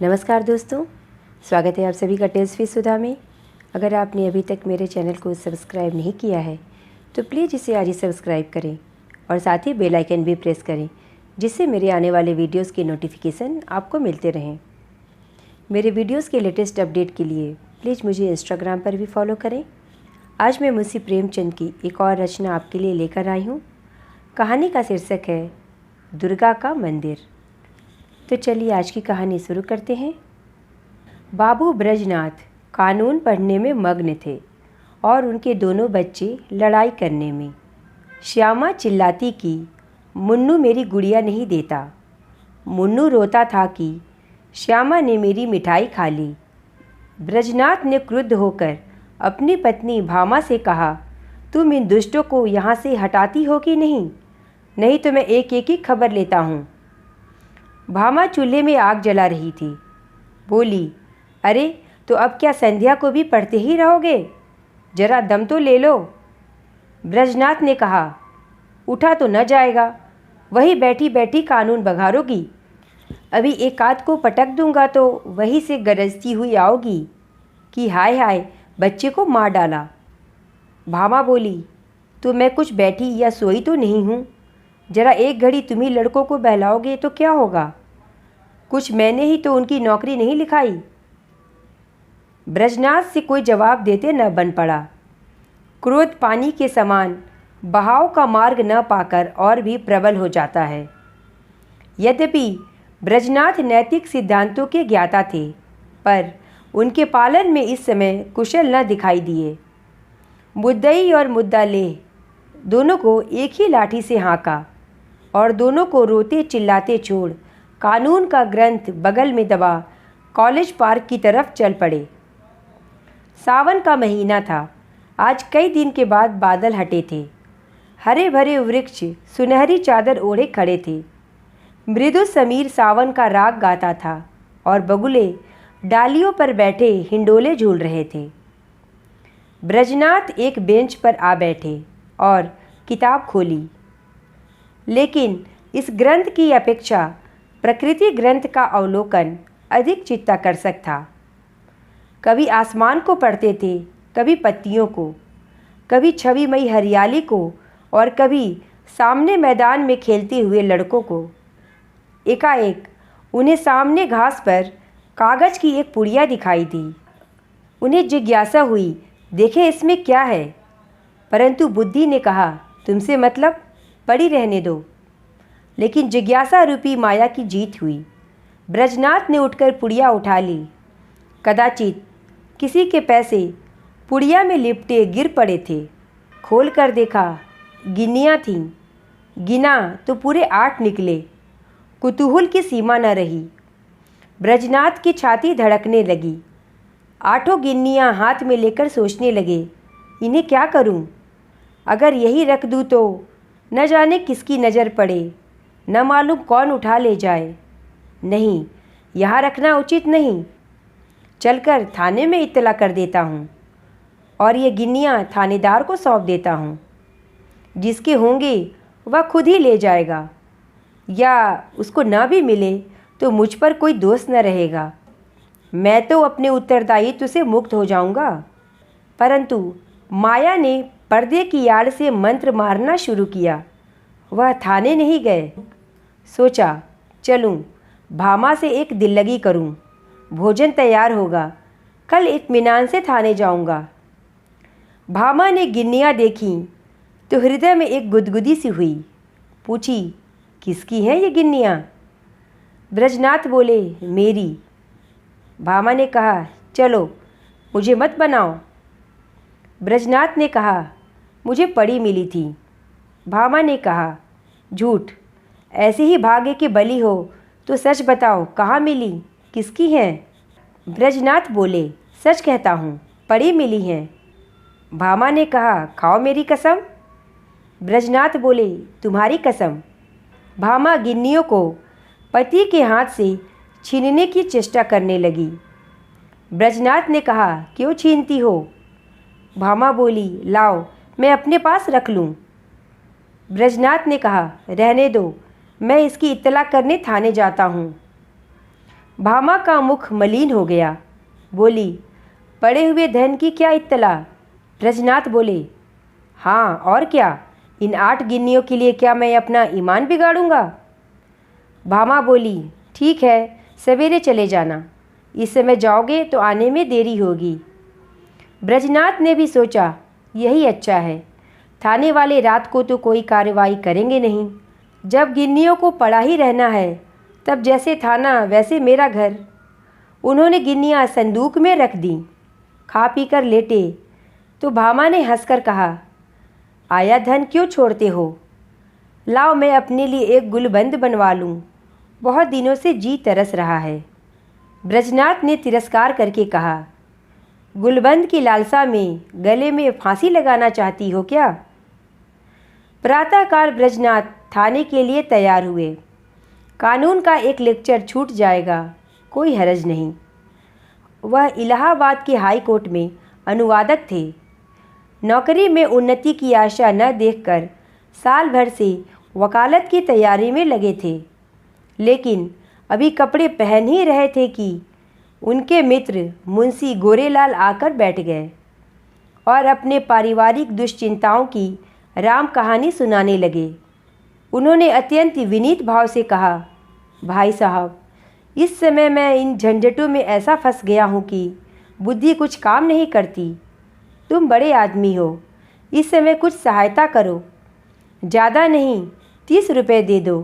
नमस्कार दोस्तों, स्वागत है आप सभी का टेस्ट विद सुधा में। अगर आपने अभी तक मेरे चैनल को सब्सक्राइब नहीं किया है तो प्लीज़ इसे आज ही सब्सक्राइब करें और साथ ही बेल आइकन भी प्रेस करें, जिससे मेरे आने वाले वीडियोस की नोटिफिकेशन आपको मिलते रहें। मेरे वीडियोस के लेटेस्ट अपडेट के लिए प्लीज़ मुझे इंस्टाग्राम पर भी फॉलो करें। आज मैं मुंशी प्रेमचंद की एक और रचना आपके लिए लेकर आई हूँ। कहानी का शीर्षक है दुर्गा का मंदिर। तो चलिए आज की कहानी शुरू करते हैं। बाबू ब्रजनाथ कानून पढ़ने में मग्न थे और उनके दोनों बच्चे लड़ाई करने में। श्यामा चिल्लाती कि मुन्नू मेरी गुड़िया नहीं देता। मुन्नू रोता था कि श्यामा ने मेरी मिठाई खा ली। ब्रजनाथ ने क्रुद्ध होकर अपनी पत्नी भामा से कहा, तुम इन दुष्टों को यहाँ से हटाती हो कि नहीं? नहीं तो मैं एक एक की खबर लेता हूँ। भामा चूल्हे में आग जला रही थी। बोली, अरे तो अब क्या संध्या को भी पढ़ते ही रहोगे? जरा दम तो ले लो। ब्रजनाथ ने कहा, उठा तो न जाएगा, वही बैठी बैठी कानून बघारोगी। अभी एक आध को पटक दूंगा तो वहीं से गरजती हुई आओगी कि हाय हाय बच्चे को मार डाला। भामा बोली, तो मैं कुछ बैठी या सोई तो नहीं हूँ। जरा एक घड़ी तुम ही लड़कों को बहलाओगे तो क्या होगा? कुछ मैंने ही तो उनकी नौकरी नहीं लिखाई। ब्रजनाथ से कोई जवाब देते न बन पड़ा। क्रोध पानी के समान बहाव का मार्ग न पाकर और भी प्रबल हो जाता है। यद्यपि ब्रजनाथ नैतिक सिद्धांतों के ज्ञाता थे, पर उनके पालन में इस समय कुशल न दिखाई दिए। मुद्दई और मुद्दालेह दोनों को एक ही लाठी से हाँका और दोनों को रोते चिल्लाते छोड़ कानून का ग्रंथ बगल में दबा कॉलेज पार्क की तरफ चल पड़े। सावन का महीना था। आज कई दिन के बाद बादल हटे थे। हरे भरे वृक्ष सुनहरी चादर ओढ़े खड़े थे। मृदु समीर सावन का राग गाता था और बगुले डालियों पर बैठे हिंडोले झूल रहे थे। ब्रजनाथ एक बेंच पर आ बैठे और किताब खोली। लेकिन इस ग्रंथ की अपेक्षा प्रकृति ग्रंथ का अवलोकन अधिक चित्ताकर्षक था। कभी आसमान को पढ़ते थे, कभी पत्तियों को, कभी छविमयी हरियाली को और कभी सामने मैदान में खेलते हुए लड़कों को। एकाएक उन्हें सामने घास पर कागज की एक पुड़िया दिखाई दी। उन्हें जिज्ञासा हुई, देखें इसमें क्या है? परंतु बुद्धि ने कहा, तुमसे मतलब, पड़ी रहने दो। लेकिन जिज्ञासा रूपी माया की जीत हुई। ब्रजनाथ ने उठकर पुड़िया उठा ली। कदाचित किसी के पैसे पुड़िया में लिपटे गिर पड़े थे। खोल कर देखा, गिन्नियाँ थीं। गिना तो पूरे 8 निकले। कुतूहल की सीमा न रही। ब्रजनाथ की छाती धड़कने लगी। 8 गिन्नियाँ हाथ में लेकर सोचने लगे, इन्हें क्या करूं? अगर यही रख दूं तो न जाने किसकी नज़र पड़े, न मालूम कौन उठा ले जाए। नहीं, यहाँ रखना उचित नहीं। चलकर थाने में इत्तला कर देता हूँ और ये गिन्नियाँ थानेदार को सौंप देता हूँ। जिसके होंगे वह खुद ही ले जाएगा, या उसको ना भी मिले तो मुझ पर कोई दोष न रहेगा। मैं तो अपने उत्तरदायित्व से मुक्त हो जाऊँगा। परंतु माया ने पर्दे की आड़ से मंत्र मारना शुरू किया। वह थाने नहीं गए। सोचा, चलूं, भामा से एक दिल्लगी करूं। भोजन तैयार होगा, कल इत्मीनान से थाने जाऊंगा। भामा ने गिन्नियाँ देखीं तो हृदय में एक गुदगुदी सी हुई। पूछी, किसकी हैं ये गिन्नियाँ? ब्रजनाथ बोले, मेरी। भामा ने कहा, चलो मुझे मत बनाओ। ब्रजनाथ ने कहा, मुझे पड़ी मिली थी। भामा ने कहा, झूठ, ऐसे ही भाग्य के बली हो तो सच बताओ, कहाँ मिली, किसकी हैं? ब्रजनाथ बोले, सच कहता हूँ, पड़ी मिली हैं। भामा ने कहा, खाओ मेरी कसम। ब्रजनाथ बोले, तुम्हारी कसम। भामा गिन्नियों को पति के हाथ से छीनने की चेष्टा करने लगी। ब्रजनाथ ने कहा, क्यों छीनती हो? भामा बोली, लाओ मैं अपने पास रख लूँ। ब्रजनाथ ने कहा, रहने दो, मैं इसकी इत्तला करने थाने जाता हूँ। भामा का मुख मलिन हो गया। बोली, पड़े हुए धन की क्या इत्तला? ब्रजनाथ बोले, हाँ और क्या, इन 8 गिन्नियों के लिए क्या मैं अपना ईमान बिगाड़ूंगा? भामा बोली, ठीक है, सवेरे चले जाना, इस समय जाओगे तो आने में देरी होगी। ब्रजनाथ ने भी सोचा, यही अच्छा है, थाने वाले रात को तो कोई कार्रवाई करेंगे नहीं। जब गिन्नियों को पड़ा ही रहना है, तब जैसे थाना वैसे मेरा घर। उन्होंने गिन्नियाँ संदूक में रख दी। खा पी कर लेटे तो भामा ने हंसकर कहा, आया धन क्यों छोड़ते हो? लाओ मैं अपने लिए एक गुलबंद बनवा लूँ, बहुत दिनों से जी तरस रहा है। ब्रजनाथ ने तिरस्कार करके कहा, गुलबंद की लालसा में गले में फांसी लगाना चाहती हो क्या? प्रातःकाल ब्रजनाथ थाने के लिए तैयार हुए। कानून का एक लेक्चर छूट जाएगा, कोई हरज नहीं। वह इलाहाबाद के हाई कोर्ट में अनुवादक थे। नौकरी में उन्नति की आशा न देखकर साल भर से वकालत की तैयारी में लगे थे। लेकिन अभी कपड़े पहन ही रहे थे कि उनके मित्र मुंशी गोरेलाल आकर बैठ गए और अपने पारिवारिक दुश्चिंताओं की राम कहानी सुनाने लगे। उन्होंने अत्यंत विनीत भाव से कहा, भाई साहब, इस समय मैं इन झंझटों में ऐसा फंस गया हूँ कि बुद्धि कुछ काम नहीं करती। तुम बड़े आदमी हो, इस समय कुछ सहायता करो। ज़्यादा नहीं, 30 रुपये दे दो,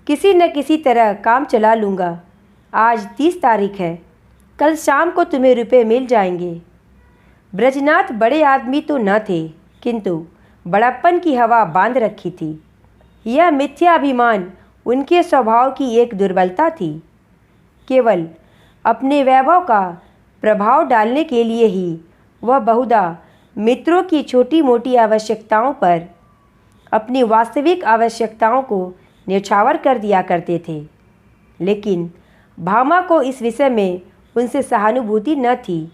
किसी न किसी तरह काम चला लूँगा। आज 30 तारीख है, कल शाम को तुम्हें रुपए मिल जाएंगे। ब्रजनाथ बड़े आदमी तो न थे, किंतु बड़प्पन की हवा बांध रखी थी। यह मिथ्याभिमान उनके स्वभाव की एक दुर्बलता थी। केवल अपने वैभव का प्रभाव डालने के लिए ही वह बहुधा मित्रों की छोटी मोटी आवश्यकताओं पर अपनी वास्तविक आवश्यकताओं को न्यौछावर कर दिया करते थे। लेकिन भामा को इस विषय में उनसे सहानुभूति न थी।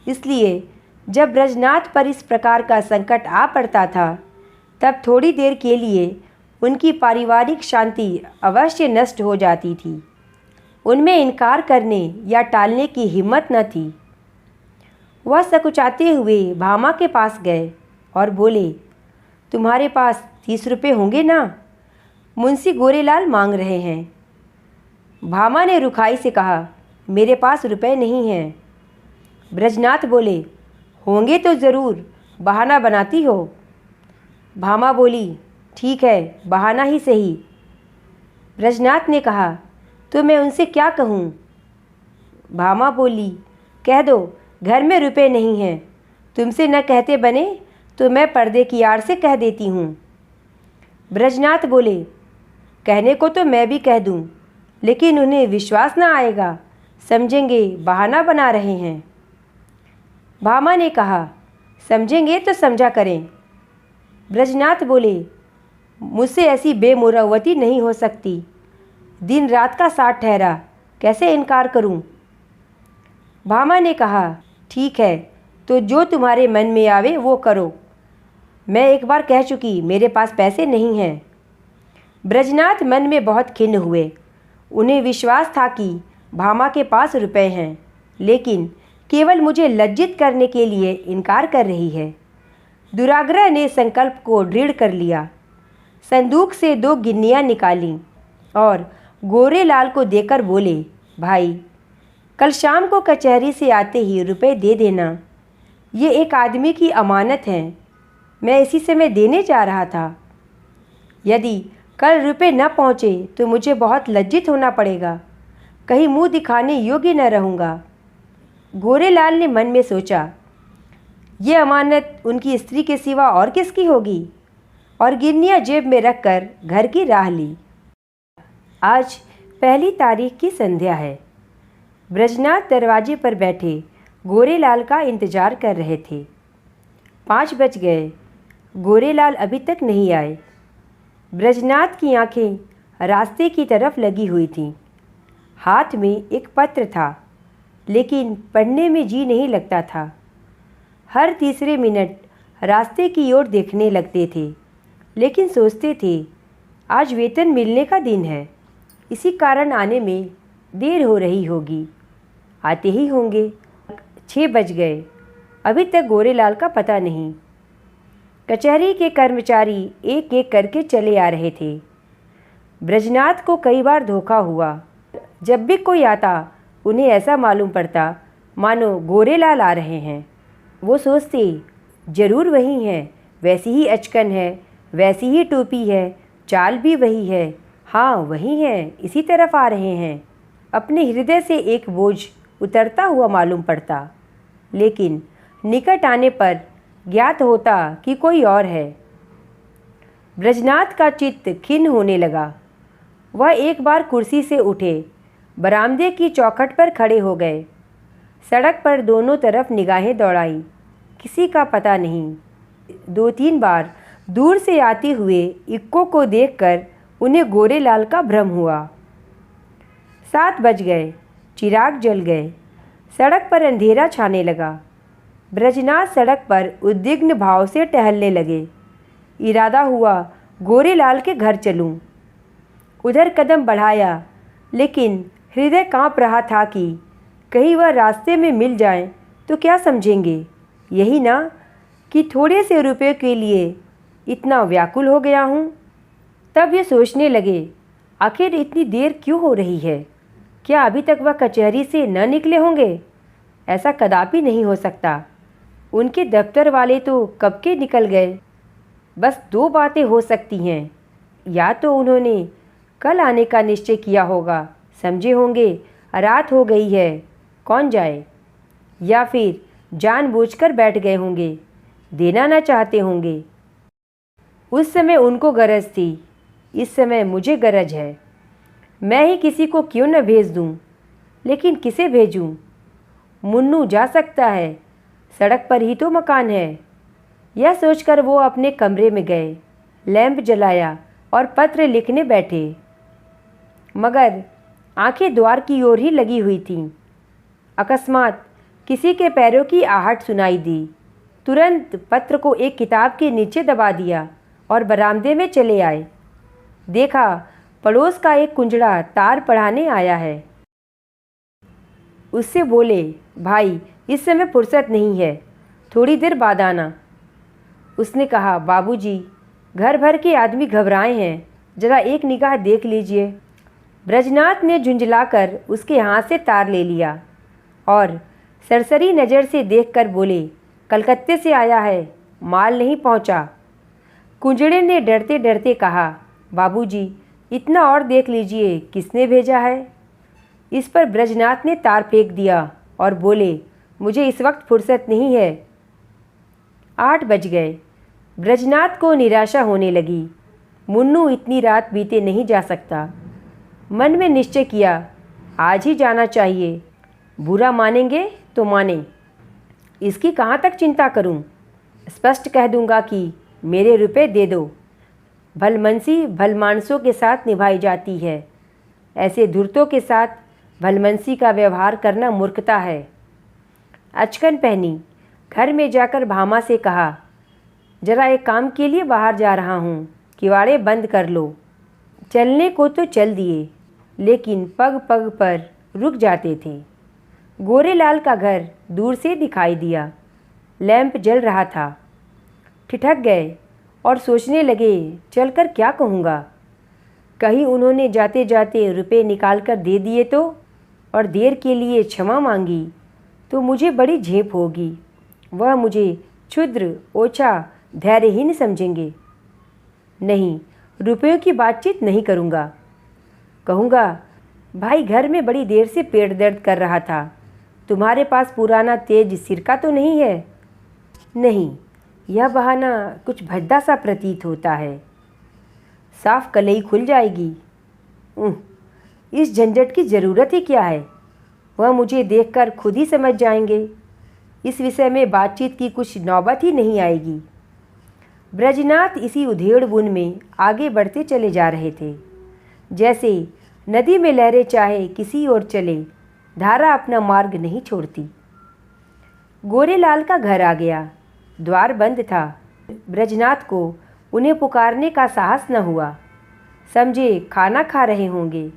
इसलिए जब ब्रजनाथ पर इस प्रकार का संकट आ पड़ता था, तब थोड़ी देर के लिए उनकी पारिवारिक शांति अवश्य नष्ट हो जाती थी। उनमें इनकार करने या टालने की हिम्मत न थी। वह सकुचाते हुए भामा के पास गए और बोले, तुम्हारे पास 30 रुपये होंगे ना? मुंशी गोरेलाल मांग रहे हैं। भामा ने रुखाई से कहा, मेरे पास रुपए नहीं हैं। ब्रजनाथ बोले, होंगे तो ज़रूर, बहाना बनाती हो। भामा बोली, ठीक है, बहाना ही सही। ब्रजनाथ ने कहा, तो मैं उनसे क्या कहूँ? भामा बोली, कह दो घर में रुपए नहीं हैं। तुमसे न कहते बने तो मैं पर्दे की आड़ से कह देती हूँ। ब्रजनाथ बोले, कहने को तो मैं भी कह दूँ, लेकिन उन्हें विश्वास न आएगा, समझेंगे बहाना बना रहे हैं। भामा ने कहा, समझेंगे तो समझा करें। ब्रजनाथ बोले, मुझसे ऐसी बेमुरवती नहीं हो सकती। दिन रात का साथ ठहरा, कैसे इनकार करूं? भामा ने कहा, ठीक है, तो जो तुम्हारे मन में आवे वो करो। मैं एक बार कह चुकी, मेरे पास पैसे नहीं हैं। ब्रजनाथ मन में बहुत खिन्न हुए। उन्हें विश्वास था कि भामा के पास रुपए हैं, लेकिन केवल मुझे लज्जित करने के लिए इनकार कर रही है। दुराग्रह ने संकल्प को दृढ़ कर लिया। संदूक से 2 गिन्नियाँ निकालीं और गोरेलाल को देकर बोले, भाई, कल शाम को कचहरी से आते ही रुपए दे देना। ये एक आदमी की अमानत है, मैं इसी समय देने जा रहा था। यदि कल रुपए न पहुँचे तो मुझे बहुत लज्जित होना पड़ेगा, कहीं मुंह दिखाने योग्य न रहूँगा। गोरेलाल ने मन में सोचा, ये अमानत उनकी स्त्री के सिवा और किसकी होगी, और गिन्नियाँ जेब में रखकर घर की राह ली। आज 1 तारीख की संध्या है। ब्रजनाथ दरवाजे पर बैठे गोरेलाल का इंतजार कर रहे थे। 5 बज गए, गोरेलाल अभी तक नहीं आए। ब्रजनाथ की आंखें रास्ते की तरफ लगी हुई थीं। हाथ में एक पत्र था, लेकिन पढ़ने में जी नहीं लगता था। हर तीसरे मिनट रास्ते की ओर देखने लगते थे, लेकिन सोचते थे, आज वेतन मिलने का दिन है, इसी कारण आने में देर हो रही होगी, आते ही होंगे। 6 बज गए, अभी तक गोरेलाल का पता नहीं। कचहरी के कर्मचारी एक एक करके चले आ रहे थे। ब्रजनाथ को कई बार धोखा हुआ। जब भी कोई आता उन्हें ऐसा मालूम पड़ता मानो गोरेलाल आ रहे हैं। वो सोचते जरूर वही हैं, वैसी ही अचकन है, वैसी ही टोपी है, चाल भी वही है। हाँ वही हैं, इसी तरफ आ रहे हैं। अपने हृदय से एक बोझ उतरता हुआ मालूम पड़ता, लेकिन निकट आने पर ज्ञात होता कि कोई और है। ब्रजनाथ का चित्त खिन्न होने लगा। वह एक बार कुर्सी से उठे, बरामदे की चौखट पर खड़े हो गए। सड़क पर दोनों तरफ निगाहें दौड़ाई, किसी का पता नहीं। 2-3 बार दूर से आते हुए इक्को को देखकर उन्हें गोरेलाल का भ्रम हुआ। 7 बज गए, चिराग जल गए, सड़क पर अंधेरा छाने लगा। ब्रजनाथ सड़क पर उद्विग्न भाव से टहलने लगे। इरादा हुआ गोरेलाल के घर चलूं। उधर कदम बढ़ाया, लेकिन हृदय कांप रहा था कि कहीं वह रास्ते में मिल जाएं तो क्या समझेंगे। यही ना कि थोड़े से रुपये के लिए इतना व्याकुल हो गया हूँ। तब ये सोचने लगे, आखिर इतनी देर क्यों हो रही है? क्या अभी तक वह कचहरी से न निकले होंगे? ऐसा कदापि नहीं हो सकता। उनके दफ्तर वाले तो कब के निकल गए। बस 2 बातें हो सकती हैं। या तो उन्होंने कल आने का निश्चय किया होगा, समझे होंगे रात हो गई है, कौन जाए। या फिर जानबूझकर बैठ गए होंगे, देना ना चाहते होंगे। उस समय उनको गरज थी, इस समय मुझे गरज है। मैं ही किसी को क्यों न भेज दूं, लेकिन किसे भेजूं? मुन्नू जा सकता है, सड़क पर ही तो मकान है। यह सोचकर वो अपने कमरे में गए, लैंप जलाया और पत्र लिखने बैठे। मगर आंखें द्वार की ओर ही लगी हुई थीं। अकस्मात किसी के पैरों की आहट सुनाई दी। तुरंत पत्र को एक किताब के नीचे दबा दिया और बरामदे में चले आए। देखा पड़ोस का एक कुंजड़ा तार पढ़ाने आया है। उससे बोले, भाई इस समय फुर्सत नहीं है, थोड़ी देर बाद आना। उसने कहा, बाबूजी घर भर के आदमी घबराए हैं, जरा एक निगाह देख लीजिए। ब्रजनाथ ने झुंझलाकर उसके हाथ से तार ले लिया और सरसरी नज़र से देखकर बोले, कलकत्ते से आया है, माल नहीं पहुंचा। कुंजड़े ने डरते डरते कहा, बाबूजी इतना और देख लीजिए, किसने भेजा है। इस पर ब्रजनाथ ने तार फेंक दिया और बोले, मुझे इस वक्त फुर्सत नहीं है। 8 बज गए। ब्रजनाथ को निराशा होने लगी। मुन्नू इतनी रात बीते नहीं जा सकता। मन में निश्चय किया, आज ही जाना चाहिए। बुरा मानेंगे तो माने, इसकी कहाँ तक चिंता करूं। स्पष्ट कह दूंगा कि मेरे रुपए दे दो। भलमनसी भलमानसों के साथ निभाई जाती है, ऐसे धूर्तों के साथ भलमनसी का व्यवहार करना मूर्खता है। अचकन पहनी, घर में जाकर भामा से कहा, जरा एक काम के लिए बाहर जा रहा हूँ, किवाड़े बंद कर लो। चलने को तो चल दिए, लेकिन पग पग पर रुक जाते थे। गोरेलाल का घर दूर से दिखाई दिया, लैंप जल रहा था। ठिठक गए और सोचने लगे, चलकर क्या कहूँगा। कहीं उन्होंने जाते जाते रुपए निकाल कर दे दिए तो, और देर के लिए क्षमा मांगी तो मुझे बड़ी झेप होगी। वह मुझे क्षुद्र, ओछा, धैर्यहीन समझेंगे। नहीं, रुपयों की बातचीत नहीं करूँगा। कहूँगा, भाई घर में बड़ी देर से पेट दर्द कर रहा था, तुम्हारे पास पुराना तेज सिरका तो नहीं है? नहीं, यह बहाना कुछ भद्दा सा प्रतीत होता है। साफ कलई खुल जाएगी। इस झंझट की ज़रूरत ही क्या है? वह मुझे देखकर खुद ही समझ जाएंगे। इस विषय में बातचीत की कुछ नौबत ही नहीं आएगी। ब्रजनाथ इसी उधेड़-बुन में आगे बढ़ते चले जा रहे थे। जैसे नदी में लहरें चाहे किसी ओर चले, धारा अपना मार्ग नहीं छोड़ती। गोरेलाल का घर आ गया। द्वार बंद था। ब्रजनाथ को उन्हें पुकारने का साहस न हुआ। समझे खाना खा रहे होंगे।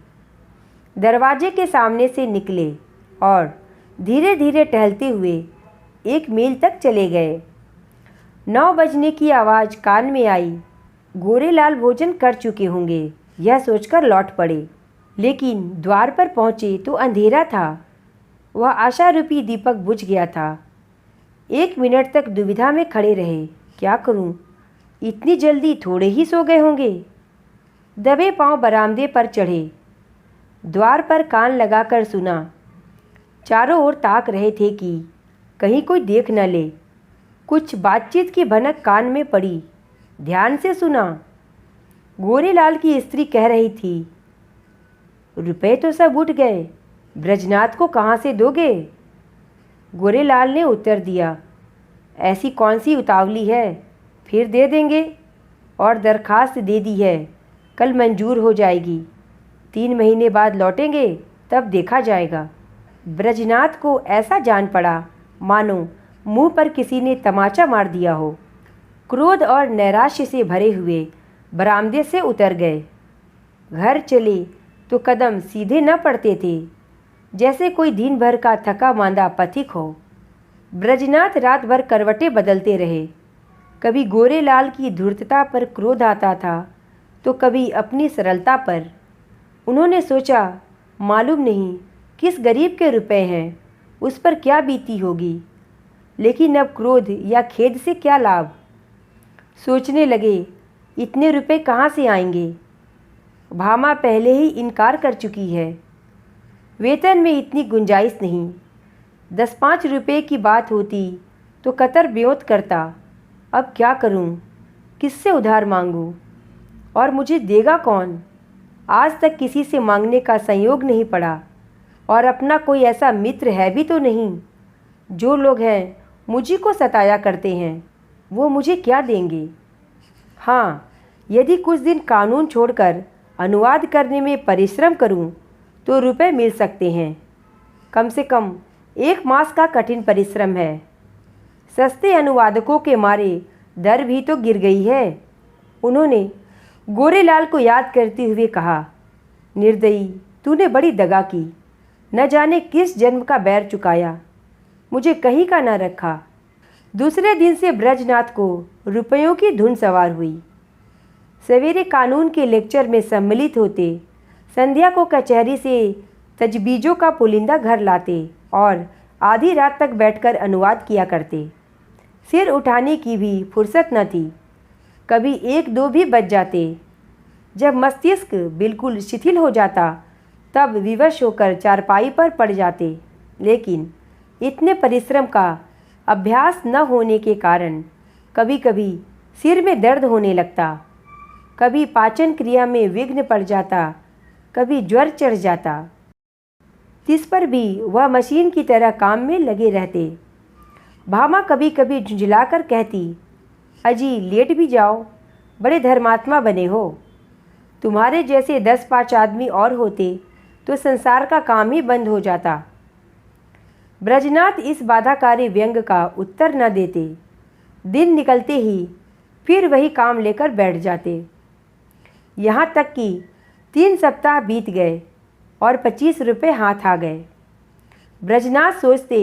दरवाजे के सामने से निकले और धीरे धीरे टहलते हुए 1 मील तक चले गए। 9 बजने की आवाज़ कान में आई। गोरेलाल भोजन कर चुके होंगे, यह सोचकर लौट पड़े। लेकिन द्वार पर पहुँचे तो अंधेरा था। वह आशारूपी दीपक बुझ गया था। 1 मिनट तक दुविधा में खड़े रहे। क्या करूं? इतनी जल्दी थोड़े ही सो गए होंगे। दबे पांव बरामदे पर चढ़े। द्वार पर कान लगाकर सुना। चारों ओर ताक रहे थे कि कहीं कोई देख न ले। कुछ बातचीत की भनक कान में पड़ी। ध्यान से सुना। गोरेलाल की स्त्री कह रही थी, रुपए तो सब उठ गए, ब्रजनाथ को कहाँ से दोगे? गोरेलाल ने उत्तर दिया, ऐसी कौन सी उतावली है, फिर दे देंगे। और दरखास्त दे दी है, कल मंजूर हो जाएगी। 3 महीने बाद लौटेंगे, तब देखा जाएगा। ब्रजनाथ को ऐसा जान पड़ा मानो मुंह पर किसी ने तमाचा मार दिया हो। क्रोध और नैराश्य से भरे हुए बरामदे से उतर गए। घर चले तो कदम सीधे न पड़ते थे, जैसे कोई दिन भर का थका मांदा पथिक हो। ब्रजनाथ रात भर करवटें बदलते रहे। कभी गोरेलाल की धूर्तता पर क्रोध आता था तो कभी अपनी सरलता पर। उन्होंने सोचा, मालूम नहीं किस गरीब के रुपए हैं, उस पर क्या बीती होगी। लेकिन अब क्रोध या खेद से क्या लाभ। सोचने लगे, इतने रुपए कहाँ से आएंगे। भामा पहले ही इनकार कर चुकी है। वेतन में इतनी गुंजाइश नहीं। 10-5 रुपये की बात होती तो कतर ब्योत करता। अब क्या करूं? किससे उधार मांगूं? और मुझे देगा कौन? आज तक किसी से मांगने का संयोग नहीं पड़ा। और अपना कोई ऐसा मित्र है भी तो नहीं। जो लोग हैं मुझी को सताया करते हैं, वो मुझे क्या देंगे। हाँ, यदि कुछ दिन कानून छोड़कर अनुवाद करने में परिश्रम करूं तो रुपए मिल सकते हैं। कम से कम 1 मास का कठिन परिश्रम है। सस्ते अनुवादकों के मारे दर भी तो गिर गई है। उन्होंने गोरेलाल को याद करते हुए कहा, निर्दयी, तूने बड़ी दगा की। न जाने किस जन्म का बैर चुकाया, मुझे कहीं का न रखा। दूसरे दिन से ब्रजनाथ को रुपयों की धुन सवार हुई। सवेरे कानून के लेक्चर में सम्मिलित होते, संध्या को कचहरी से तजबीजों का पुलिंदा घर लाते और आधी रात तक बैठकर अनुवाद किया करते। सिर उठाने की भी फुर्सत न थी। कभी 1-2 भी बज जाते। जब मस्तिष्क बिल्कुल शिथिल हो जाता तब विवश होकर चारपाई पर पड़ जाते। लेकिन इतने परिश्रम का अभ्यास न होने के कारण कभी कभी सिर में दर्द होने लगता, कभी पाचन क्रिया में विघ्न पड़ जाता, कभी ज्वर चढ़ जाता। इस पर भी वह मशीन की तरह काम में लगे रहते। भामा कभी कभी झुंझलाकर कहती, अजी लेट भी जाओ, बड़े धर्मात्मा बने हो। तुम्हारे जैसे 10-5 आदमी और होते तो संसार का काम ही बंद हो जाता। ब्रजनाथ इस बाधाकारी व्यंग का उत्तर न देते। दिन निकलते ही फिर वही काम लेकर बैठ जाते। यहाँ तक कि 3 सप्ताह बीत गए और 25 रुपये हाथ आ गए। ब्रजनाथ सोचते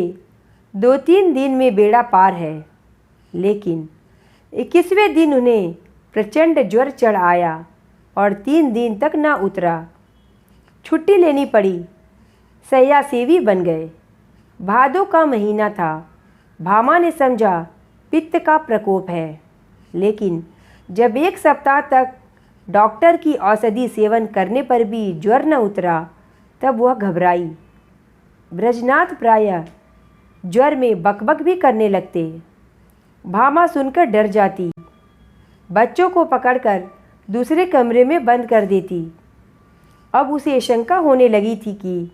2-3 दिन में बेड़ा पार है। लेकिन 21वें दिन उन्हें प्रचंड ज्वर चढ़ आया और 3 दिन तक न उतरा। छुट्टी लेनी पड़ी। शय्यासेवी बन गए। भादों का महीना था। भामा ने समझा पित्त का प्रकोप है। लेकिन जब 1 सप्ताह तक डॉक्टर की औषधि सेवन करने पर भी ज्वर न उतरा तब वह घबराई। ब्रजनाथ प्रायः ज्वर में बकबक भी करने लगते। भामा सुनकर डर जाती। बच्चों को पकड़कर दूसरे कमरे में बंद कर देती। अब उसे शंका होने लगी थी कि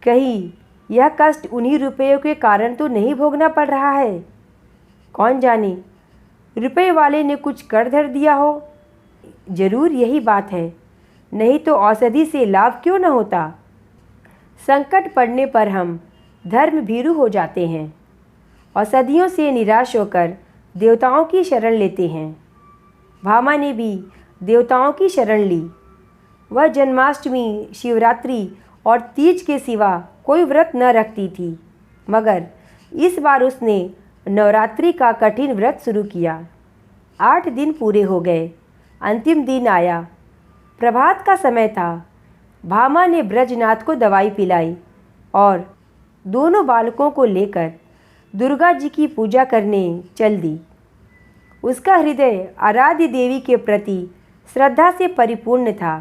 कहीं यह कष्ट उन्हीं रुपयों के कारण तो नहीं भोगना पड़ रहा है। कौन जाने रुपये वाले ने कुछ कर धर दिया हो। जरूर यही बात है, नहीं तो औषधि से लाभ क्यों न होता। संकट पड़ने पर हम धर्म भीरू हो जाते हैं। औषधियों से निराश होकर देवताओं की शरण लेते हैं। भामा ने भी देवताओं की शरण ली। वह जन्माष्टमी, शिवरात्रि और तीज के सिवा कोई व्रत न रखती थी, मगर इस बार उसने नवरात्रि का कठिन व्रत शुरू किया। 8 दिन पूरे हो गए। अंतिम दिन आया। प्रभात का समय था। भामा ने ब्रजनाथ को दवाई पिलाई और दोनों बालकों को लेकर दुर्गा जी की पूजा करने चल दी। उसका हृदय आराध्य देवी के प्रति श्रद्धा से परिपूर्ण था।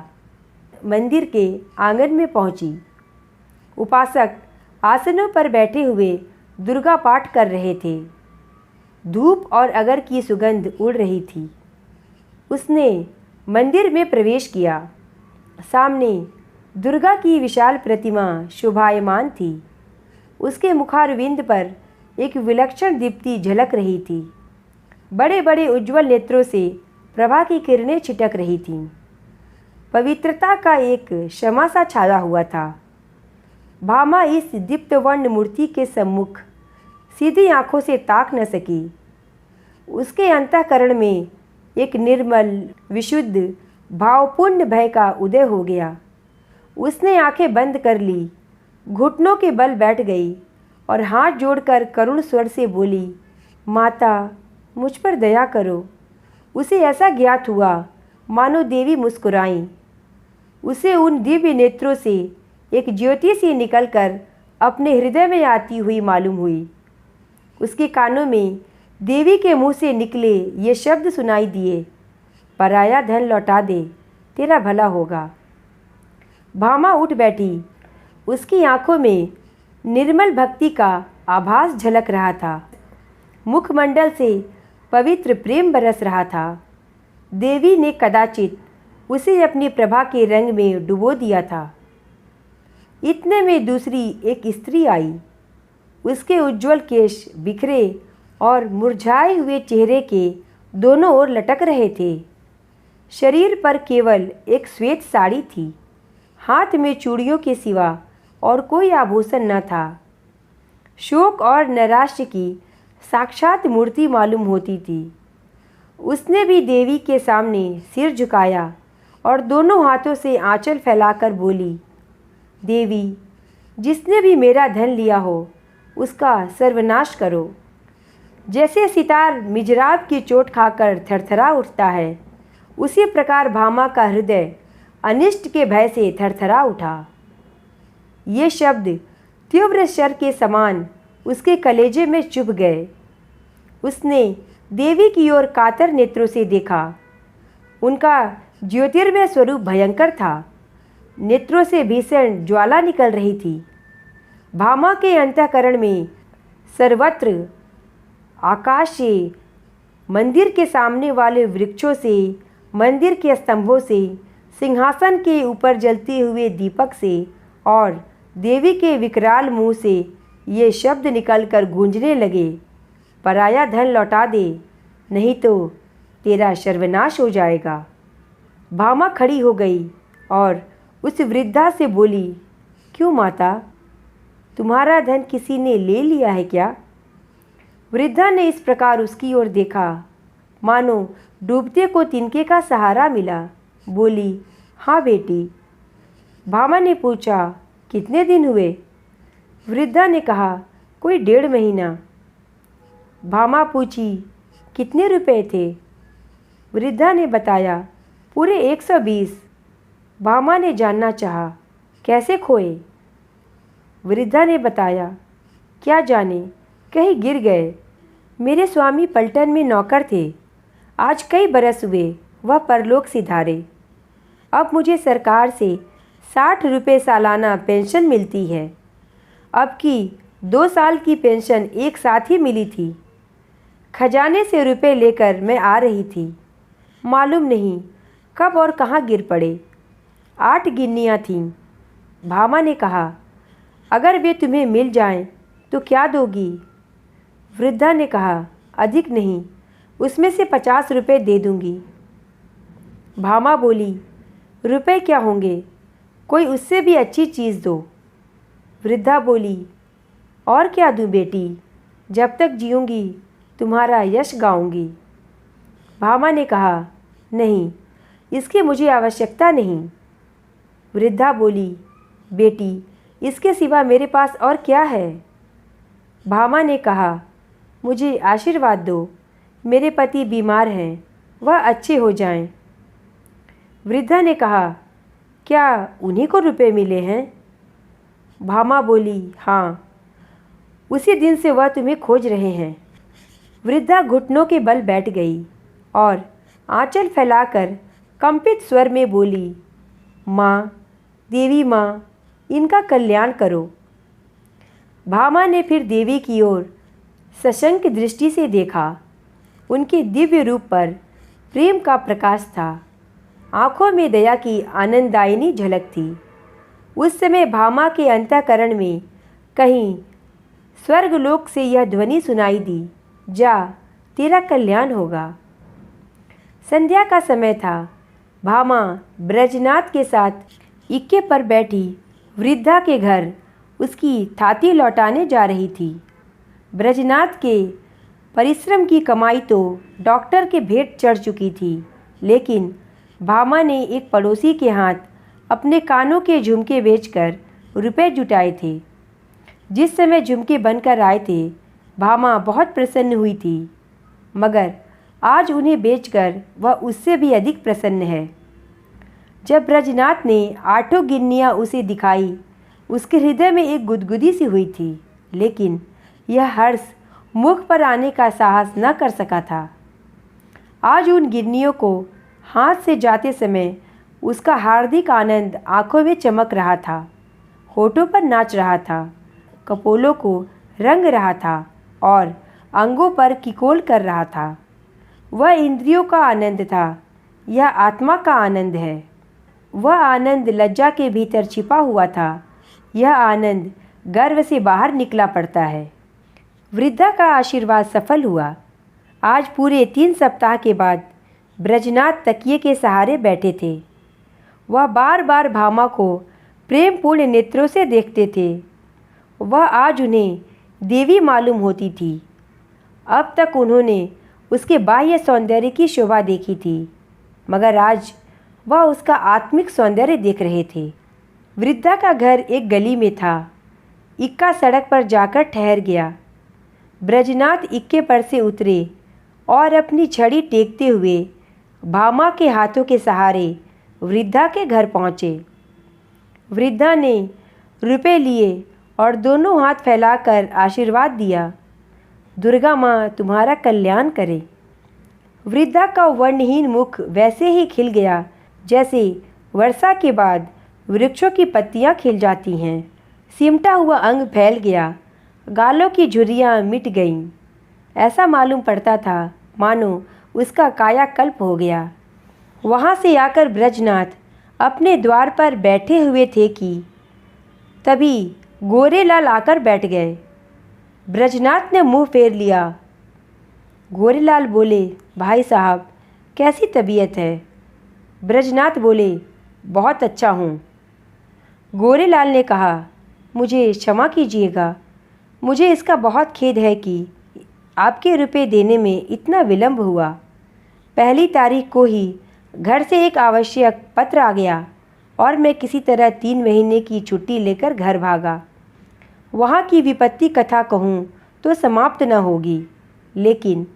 मंदिर के आंगन में पहुंची। उपासक आसनों पर बैठे हुए दुर्गा पाठ कर रहे थे। धूप और अगर की सुगंध उड़ रही थी। उसने मंदिर में प्रवेश किया। सामने दुर्गा की विशाल प्रतिमा शोभायमान थी। उसके मुखारविंद पर एक विलक्षण दीप्ति झलक रही थी। बड़े बड़े उज्ज्वल नेत्रों से प्रभा की किरणें छिटक रही थीं। पवित्रता का एक शमा सा छाया हुआ था। भामा इस दीप्तवर्ण मूर्ति के सम्मुख सीधी आंखों से ताक न सकी। उसके अंतःकरण में एक निर्मल, विशुद्ध, भावपूर्ण भय का उदय हो गया। उसने आंखें बंद कर ली, घुटनों के बल बैठ गई और हाथ जोड़कर करुण स्वर से बोली, माता, मुझ पर दया करो। उसे ऐसा ज्ञात हुआ मानो देवी मुस्कुराईं। उसे उन दिव्य नेत्रों से एक ज्योति सी निकलकर अपने हृदय में आती हुई मालूम हुई। उसके कानों में देवी के मुंह से निकले ये शब्द सुनाई दिए, पराया धन लौटा दे, तेरा भला होगा। भामा उठ बैठी। उसकी आंखों में निर्मल भक्ति का आभास झलक रहा था। मुखमंडल से पवित्र प्रेम बरस रहा था। देवी ने कदाचित उसे अपनी प्रभा के रंग में डुबो दिया था। इतने में दूसरी एक स्त्री आई। उसके उज्ज्वल केश बिखरे और मुरझाए हुए चेहरे के दोनों ओर लटक रहे थे। शरीर पर केवल एक श्वेत साड़ी थी। हाथ में चूड़ियों के सिवा और कोई आभूषण न था। शोक और नैराश्य की साक्षात मूर्ति मालूम होती थी। उसने भी देवी के सामने सिर झुकाया और दोनों हाथों से आंचल फैलाकर बोली, देवी, जिसने भी मेरा धन लिया हो उसका सर्वनाश करो। जैसे सितार मिजराब की चोट खाकर थरथरा उठता है, उसी प्रकार भामा का हृदय अनिष्ट के भय से थरथरा उठा। ये शब्द तीव्र शर के समान उसके कलेजे में चुभ गए। उसने देवी की ओर कातर नेत्रों से देखा। उनका ज्योतिर्मय स्वरूप भयंकर था। नेत्रों से भीषण ज्वाला निकल रही थी। भामा के अंतःकरण में सर्वत्र आकाश से, मंदिर के सामने वाले वृक्षों से, मंदिर के स्तंभों से, सिंहासन के ऊपर जलते हुए दीपक से और देवी के विकराल मुंह से ये शब्द निकलकर गूंजने लगे, पराया धन लौटा दे, नहीं तो तेरा सर्वनाश हो जाएगा। भामा खड़ी हो गई और उस वृद्धा से बोली, क्यों माता, तुम्हारा धन किसी ने ले लिया है क्या? वृद्धा ने इस प्रकार उसकी ओर देखा मानो डूबते को तिनके का सहारा मिला। बोली, हाँ बेटी। भामा ने पूछा, कितने दिन हुए? वृद्धा ने कहा, कोई 1.5 महीना। भामा पूछी, कितने रुपए थे? वृद्धा ने बताया, पूरे 120। भामा ने जानना चाहा, कैसे खोए? वृद्धा ने बताया, क्या जाने, कहीं गिर गए। मेरे स्वामी पलटन में नौकर थे। आज कई बरस हुए वह परलोक सिधारे। अब मुझे सरकार से 60 रुपये सालाना पेंशन मिलती है। अब की 2 साल की पेंशन एक साथ ही मिली थी। खजाने से रुपए लेकर मैं आ रही थी। मालूम नहीं कब और कहाँ गिर पड़े। 8 गिन्नियाँ थीं। भामा ने कहा, अगर वे तुम्हें मिल जाएं तो क्या दोगी? वृद्धा ने कहा, अधिक नहीं, उसमें से 50 रुपये दे दूंगी। भामा बोली, रुपए क्या होंगे, कोई उससे भी अच्छी चीज़ दो। वृद्धा बोली, और क्या दूँ बेटी, जब तक जीऊँगी तुम्हारा यश गाऊंगी। भामा ने कहा, नहीं, इसकी मुझे आवश्यकता नहीं। वृद्धा बोली, बेटी, इसके सिवा मेरे पास और क्या है? भामा ने कहा, मुझे आशीर्वाद दो, मेरे पति बीमार हैं, वह अच्छे हो जाएं। वृद्धा ने कहा, क्या उन्हीं को रुपए मिले हैं? भामा बोली, हाँ, उसी दिन से वह तुम्हें खोज रहे हैं। वृद्धा घुटनों के बल बैठ गई और आंचल फैलाकर कंपित स्वर में बोली, माँ, देवी माँ, इनका कल्याण करो। भामा ने फिर देवी की ओर सशंक दृष्टि से देखा। उनके दिव्य रूप पर प्रेम का प्रकाश था। आंखों में दया की आनंददायिनी झलक थी। उस समय भामा के अंतःकरण में कहीं स्वर्गलोक से यह ध्वनि सुनाई दी, जा, तेरा कल्याण होगा। संध्या का समय था। भामा ब्रजनाथ के साथ इक्के पर बैठी वृद्धा के घर उसकी थाती लौटाने जा रही थी। ब्रजनाथ के परिश्रम की कमाई तो डॉक्टर के भेंट चढ़ चुकी थी, लेकिन भामा ने एक पड़ोसी के हाथ अपने कानों के झुमके बेचकर रुपए जुटाए थे। जिस समय झुमके बनकर आए थे, भामा बहुत प्रसन्न हुई थी, मगर आज उन्हें बेचकर वह उससे भी अधिक प्रसन्न है। जब ब्रजनाथ ने 8 गिन्नियाँ उसे दिखाई, उसके हृदय में एक गुदगुदी सी हुई थी, लेकिन यह हर्ष मुख पर आने का साहस न कर सका था। आज उन गिन्नियों को हाथ से जाते समय उसका हार्दिक आनंद आंखों में चमक रहा था, होठों पर नाच रहा था, कपोलों को रंग रहा था और अंगों पर किकोल कर रहा था। वह इंद्रियों का आनंद था, यह आत्मा का आनंद है। वह आनंद लज्जा के भीतर छिपा हुआ था, यह आनंद गर्व से बाहर निकला पड़ता है। वृद्धा का आशीर्वाद सफल हुआ। आज पूरे 3 सप्ताह के बाद ब्रजनाथ तकिए के सहारे बैठे थे। वह बार बार भामा को प्रेमपूर्ण नेत्रों से देखते थे। वह आज उन्हें देवी मालूम होती थी। अब तक उन्होंने उसके बाह्य सौंदर्य की शोभा देखी थी, मगर आज वह उसका आत्मिक सौंदर्य देख रहे थे। वृद्धा का घर एक गली में था। इक्का सड़क पर जाकर ठहर गया। ब्रजनाथ इक्के पर से उतरे और अपनी छड़ी टेकते हुए भामा के हाथों के सहारे वृद्धा के घर पहुँचे। वृद्धा ने रुपए लिए और दोनों हाथ फैलाकर आशीर्वाद दिया, दुर्गा माँ तुम्हारा कल्याण करे। वृद्धा का वर्णहीन मुख वैसे ही खिल गया जैसे वर्षा के बाद वृक्षों की पत्तियां खिल जाती हैं। सिमटा हुआ अंग फैल गया, गालों की झुर्रियाँ मिट गईं। ऐसा मालूम पड़ता था मानो उसका कायाकल्प हो गया। वहाँ से आकर ब्रजनाथ अपने द्वार पर बैठे हुए थे कि तभी गोरेलाल आकर बैठ गए। ब्रजनाथ ने मुंह फेर लिया। गोरेलाल बोले, भाई साहब, कैसी तबीयत है? ब्रजनाथ बोले, बहुत अच्छा हूँ। गोरेलाल ने कहा, मुझे क्षमा कीजिएगा, मुझे इसका बहुत खेद है कि आपके रुपए देने में इतना विलंब हुआ। 1 तारीख को ही घर से एक आवश्यक पत्र आ गया और मैं किसी तरह 3 महीने की छुट्टी लेकर घर भागा। वहाँ की विपत्ति कथा कहूँ तो समाप्त न होगी, लेकिन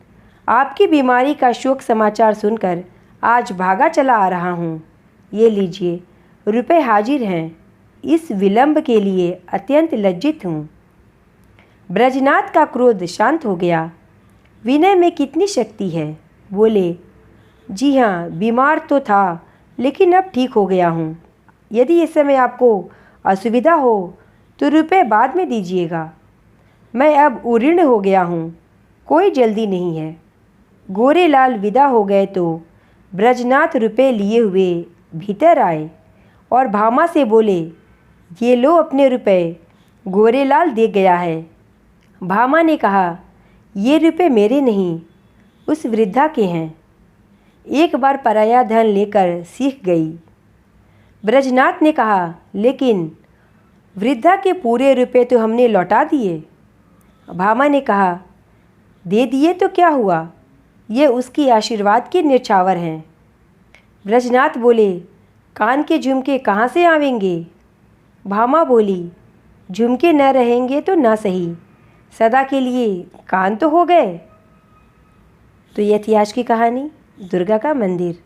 आपकी बीमारी का शोक समाचार सुनकर आज भागा चला आ रहा हूँ। ये लीजिए, रुपए हाजिर हैं। इस विलंब के लिए अत्यंत लज्जित हूँ। ब्रजनाथ का क्रोध शांत हो गया। विनय में कितनी शक्ति है। बोले, जी हाँ, बीमार तो था, लेकिन अब ठीक हो गया हूँ। यदि इस समय आपको असुविधा हो तो रुपए बाद में दीजिएगा। मैं अब उऋण हो गया हूँ, कोई जल्दी नहीं है। गोरेलाल विदा हो गए तो ब्रजनाथ रुपए लिए हुए भीतर आए और भामा से बोले, ये लो अपने रुपए, गोरेलाल दे गया है। भामा ने कहा, ये रुपए मेरे नहीं, उस वृद्धा के हैं। एक बार पराया धन लेकर सीख गई। ब्रजनाथ ने कहा, लेकिन वृद्धा के पूरे रुपए तो हमने लौटा दिए। भामा ने कहा, दे दिए तो क्या हुआ, ये उसकी आशीर्वाद के न्यौछावर हैं। ब्रजनाथ बोले, कान के झुमके कहाँ से आवेंगे? भामा बोली, झुमके न रहेंगे तो ना सही, सदा के लिए कान तो हो गए। तो यह थी आज की कहानी दुर्गा का मंदिर।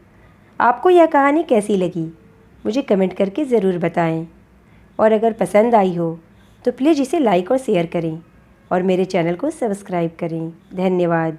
आपको यह कहानी कैसी लगी मुझे कमेंट करके ज़रूर बताएं, और अगर पसंद आई हो तो प्लीज़ इसे लाइक और शेयर करें और मेरे चैनल को सब्सक्राइब करें। धन्यवाद।